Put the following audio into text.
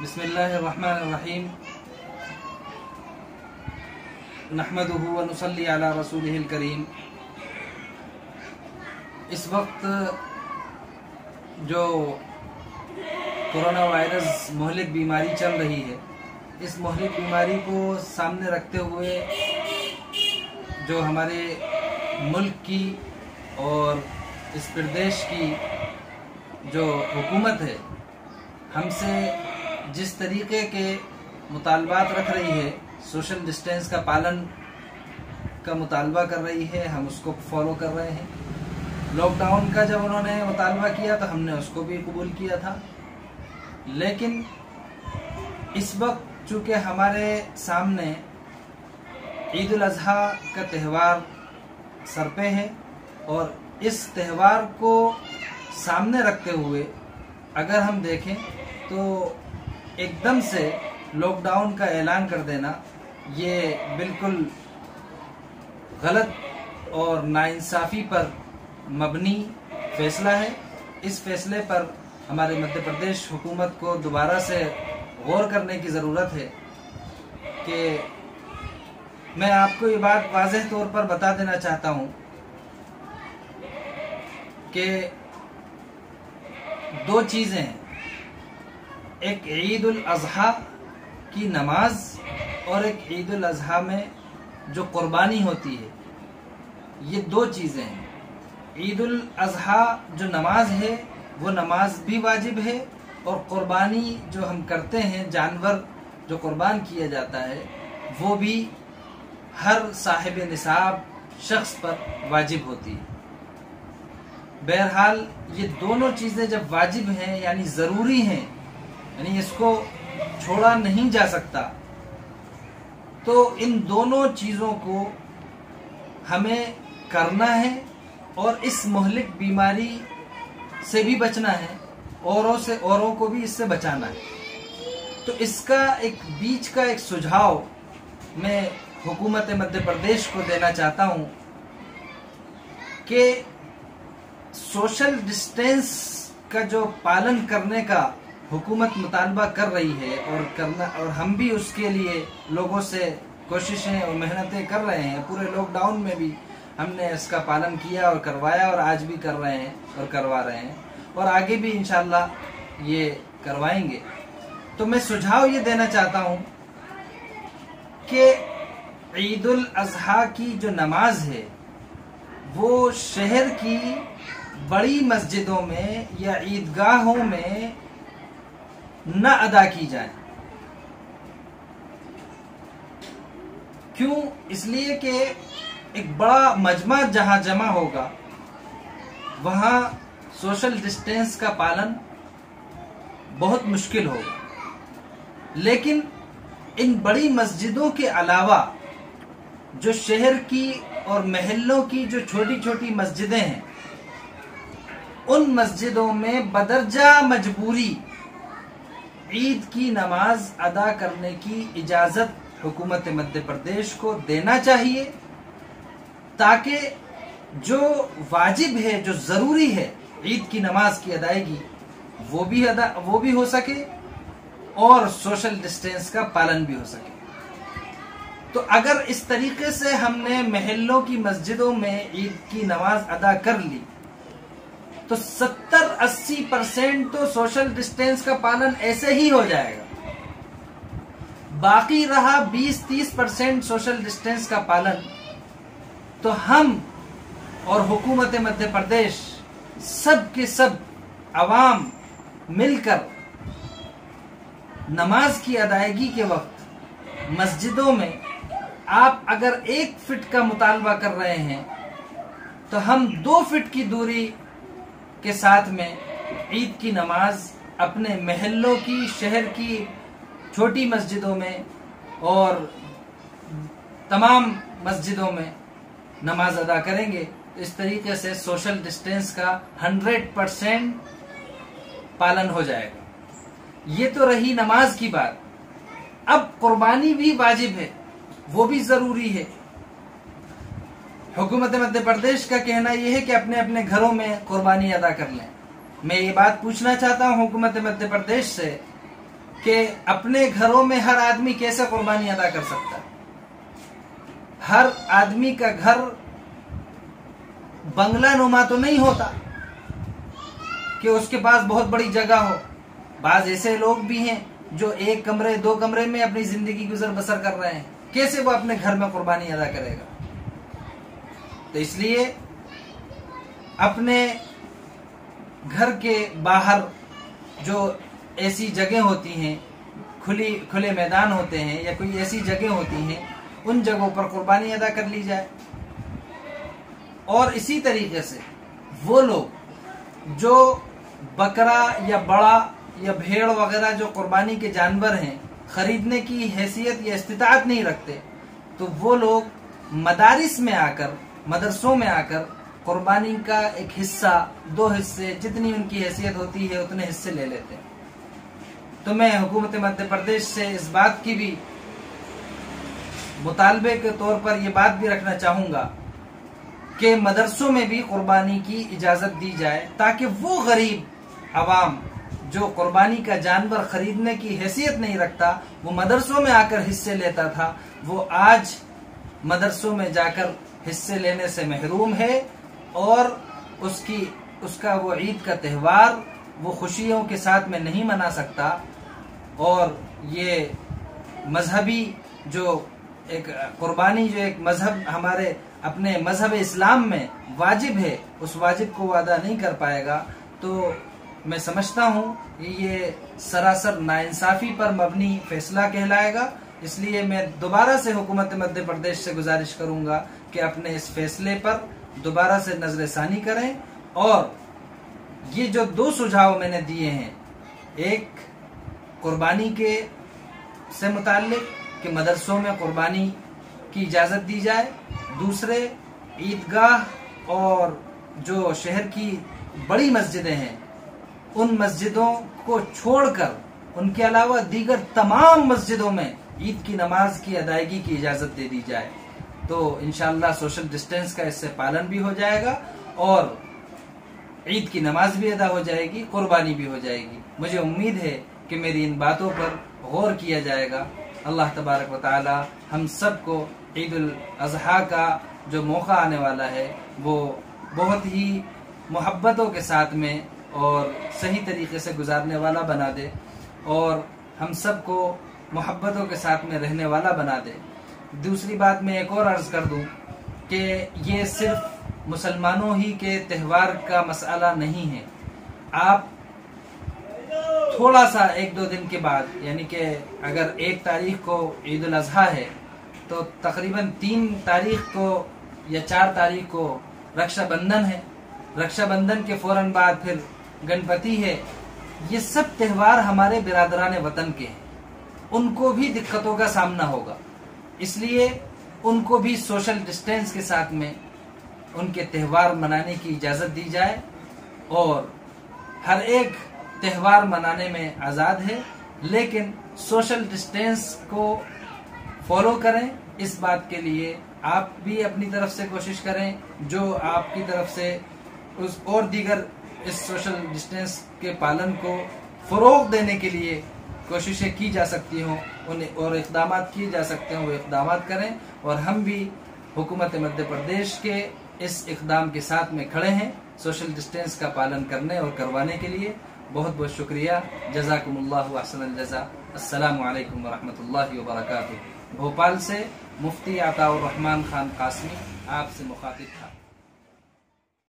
बिस्मिल्लाहिर्रहमानिर्रहीम नहमदुहु व नुसल्ली अला रसूलिहिल करीम। इस वक्त जो कोरोना वायरस मुहलिक बीमारी चल रही है, इस मुहलिक बीमारी को सामने रखते हुए जो हमारे मुल्क की और इस प्रदेश की जो हुकूमत है, हमसे जिस तरीके के मुतालबात रख रही है, सोशल डिस्टेंस का पालन का मुतालबा कर रही है, हम उसको फॉलो कर रहे हैं। लॉकडाउन का जब उन्होंने मुतालबा किया तो हमने उसको भी कबूल किया था, लेकिन इस वक्त चूँकि हमारे सामने ईद उल अज़हा का त्यौहार सर पे है और इस त्यौहार को सामने रखते हुए अगर हम देखें तो एकदम से लॉकडाउन का ऐलान कर देना ये बिल्कुल गलत और नाइंसाफ़ी पर मबनी फैसला है। इस फैसले पर हमारे मध्य प्रदेश हुकूमत को दोबारा से गौर करने की ज़रूरत है कि मैं आपको ये बात वाज़ेह तौर पर बता देना चाहता हूँ कि दो चीज़ें हैं, एक ईद उल अज़हा की नमाज और एक ईद उल अज़हा में जो कुर्बानी होती है, ये दो चीज़ें हैं। ईद उल अज़हा जो नमाज है वो नमाज भी वाजिब है और कुर्बानी जो हम करते हैं, जानवर जो कुर्बान किया जाता है, वो भी हर साहिब निसाब शख्स पर वाजिब होती है। बहरहाल ये दोनों चीज़ें जब वाजिब हैं यानी ज़रूरी हैं, यानी इसको छोड़ा नहीं जा सकता, तो इन दोनों चीज़ों को हमें करना है और इस मुहलिक बीमारी से भी बचना है, औरों को भी इससे बचाना है। तो इसका एक बीच का एक सुझाव मैं हुकूमत मध्य प्रदेश को देना चाहता हूँ कि सोशल डिस्टेंस का जो पालन करने का हुकूमत मुतालबा कर रही है और हम भी उसके लिए लोगों से कोशिशें और मेहनतें कर रहे हैं। पूरे लॉकडाउन में भी हमने इसका पालन किया और करवाया और आज भी कर रहे हैं और करवा रहे हैं और आगे भी इंशाल्लाह ये करवाएंगे। तो मैं सुझाव ये देना चाहता हूँ कि ईद उल अज़हा की जो नमाज है वो शहर की बड़ी मस्जिदों में या ईदगाहों में न अदा की जाए। क्यों? इसलिए कि एक बड़ा मजमा जहां जमा होगा वहां सोशल डिस्टेंस का पालन बहुत मुश्किल होगा। लेकिन इन बड़ी मस्जिदों के अलावा जो शहर की और महल्लों की जो छोटी छोटी मस्जिदें हैं, उन मस्जिदों में बदरजा मजबूरी ईद की नमाज अदा करने की इजाजत हुकूमत मध्य प्रदेश को देना चाहिए, ताकि जो वाजिब है, जो जरूरी है ईद की नमाज की अदायगी, वो भी हो सके और सोशल डिस्टेंस का पालन भी हो सके। तो अगर इस तरीके से हमने महल्लों की मस्जिदों में ईद की नमाज अदा कर ली तो 70-80% तो सोशल डिस्टेंस का पालन ऐसे ही हो जाएगा। बाकी रहा 20-30% सोशल डिस्टेंस का पालन, तो हम और हुकूमत मध्य प्रदेश सब के सब अवाम मिलकर नमाज की अदायगी के वक्त मस्जिदों में आप अगर 1 फीट का मुतालबा कर रहे हैं तो हम 2 फीट की दूरी के साथ में ईद की नमाज अपने महल्लों की, शहर की छोटी मस्जिदों में और तमाम मस्जिदों में नमाज अदा करेंगे। इस तरीके से सोशल डिस्टेंस का 100% पालन हो जाएगा। ये तो रही नमाज की बात। अब कुर्बानी भी वाजिब है, वो भी जरूरी है। हुकूमत मध्य प्रदेश का कहना यह है कि अपने अपने घरों में कुर्बानी अदा कर लें। मैं ये बात पूछना चाहता हूँ हुकूमत मध्य प्रदेश से कि अपने घरों में हर आदमी कैसे कुर्बानी अदा कर सकता है। हर आदमी का घर बंगला नुमा तो नहीं होता कि उसके पास बहुत बड़ी जगह हो। बाज ऐसे लोग भी हैं जो 1 कमरे 2 कमरे में अपनी जिंदगी गुजर बसर कर रहे हैं, कैसे वो अपने घर में कुर्बानी अदा करेगा। तो इसलिए अपने घर के बाहर जो ऐसी जगह होती हैं, खुले मैदान होते हैं या कोई ऐसी जगह होती हैं, उन जगहों पर कुर्बानी अदा कर ली जाए। और इसी तरीके से वो लोग जो बकरा या बड़ा या भेड़ वगैरह जो कुर्बानी के जानवर हैं खरीदने की हैसियत या इस्तिताअत नहीं रखते, तो वो लोग मदारिस में आकर, मदरसों में आकर कुर्बानी का एक हिस्सा, 2 हिस्से, जितनी उनकी हैसियत होती है उतने हिस्से ले लेते हैं। तो मैं हुकूमत मध्य प्रदेश से इस बात की भी मुतालबे के तौर पर यह बात भी रखना चाहूंगा कि मदरसों में भी कुर्बानी की इजाजत दी जाए, ताकि वो गरीब अवाम जो कुर्बानी का जानवर खरीदने की हैसियत नहीं रखता, वो मदरसों में आकर हिस्से लेता था, वो आज मदरसों में जाकर हिस्से लेने से महरूम है और उसका वो ईद का त्यौहार वो खुशियों के साथ में नहीं मना सकता। और ये मजहबी जो एक कुर्बानी जो एक मजहब हमारे अपने मजहब इस्लाम में वाजिब है, उस वाजिब को अदा नहीं कर पाएगा। तो मैं समझता हूँ ये सरासर नाइंसाफी पर मबनी फैसला कहलाएगा। इसलिए मैं दोबारा से हुकूमत मध्य प्रदेश से गुजारिश करूंगा कि अपने इस फैसले पर दोबारा से नजरसानी करें। और ये जो 2 सुझाव मैंने दिए हैं, एक कुर्बानी के से मुताल्लिक कि मदरसों में कुर्बानी की इजाजत दी जाए, दूसरे ईदगाह और जो शहर की बड़ी मस्जिदें हैं उन मस्जिदों को छोड़कर उनके अलावा दीगर तमाम मस्जिदों में ईद की नमाज की अदायगी की इजाजत दे दी जाए। तो इंशाअल्लाह सोशल डिस्टेंस का इससे पालन भी हो जाएगा और ईद की नमाज भी अदा हो जाएगी, कुर्बानी भी हो जाएगी। मुझे उम्मीद है कि मेरी इन बातों पर गौर किया जाएगा। अल्लाह तबारक व तआला हम सबको ईद उल अज़हा का जो मौका आने वाला है वो बहुत ही मोहब्बतों के साथ में और सही तरीके से गुजारने वाला बना दे और हम सबको मोहब्बतों के साथ में रहने वाला बना दे। दूसरी बात मैं एक और अर्ज कर दूं कि ये सिर्फ मुसलमानों ही के त्यौहार का मसला नहीं है। आप थोड़ा सा 1-2 दिन के बाद, यानी कि अगर 1 तारीख को ईद उल अज़हा है तो तकरीबन 3 तारीख को या 4 तारीख को रक्षाबंधन है, रक्षाबंधन के फौरन बाद फिर गणपति है। ये सब त्यौहार हमारे बिरादरान वतन के हैं, उनको भी दिक्कतों का सामना होगा। इसलिए उनको भी सोशल डिस्टेंस के साथ में उनके त्यौहार मनाने की इजाज़त दी जाए और हर एक त्यौहार मनाने में आज़ाद है, लेकिन सोशल डिस्टेंस को फॉलो करें। इस बात के लिए आप भी अपनी तरफ से कोशिश करें, जो आपकी तरफ से उस और दीगर इस सोशल डिस्टेंस के पालन को फ़रोग़ देने के लिए कोशिशें की जा सकती हों उन्हें और इक़दाम किए जा सकते हैं, वो इक़दाम करें। और हम भी हुकूमत मध्य प्रदेश के इस इक़दाम के साथ में खड़े हैं सोशल डिस्टेंस का पालन करने और करवाने के लिए। बहुत बहुत शुक्रिया। जज़ाकुमुल्लाहु अहसनल जज़ा। अस्सलामु अलैकुम वरहमतुल्लाहि वबरकातुहू। भोपाल से मुफ्ती अताउर रहमान खान कासमी आपसे मुखातिब था।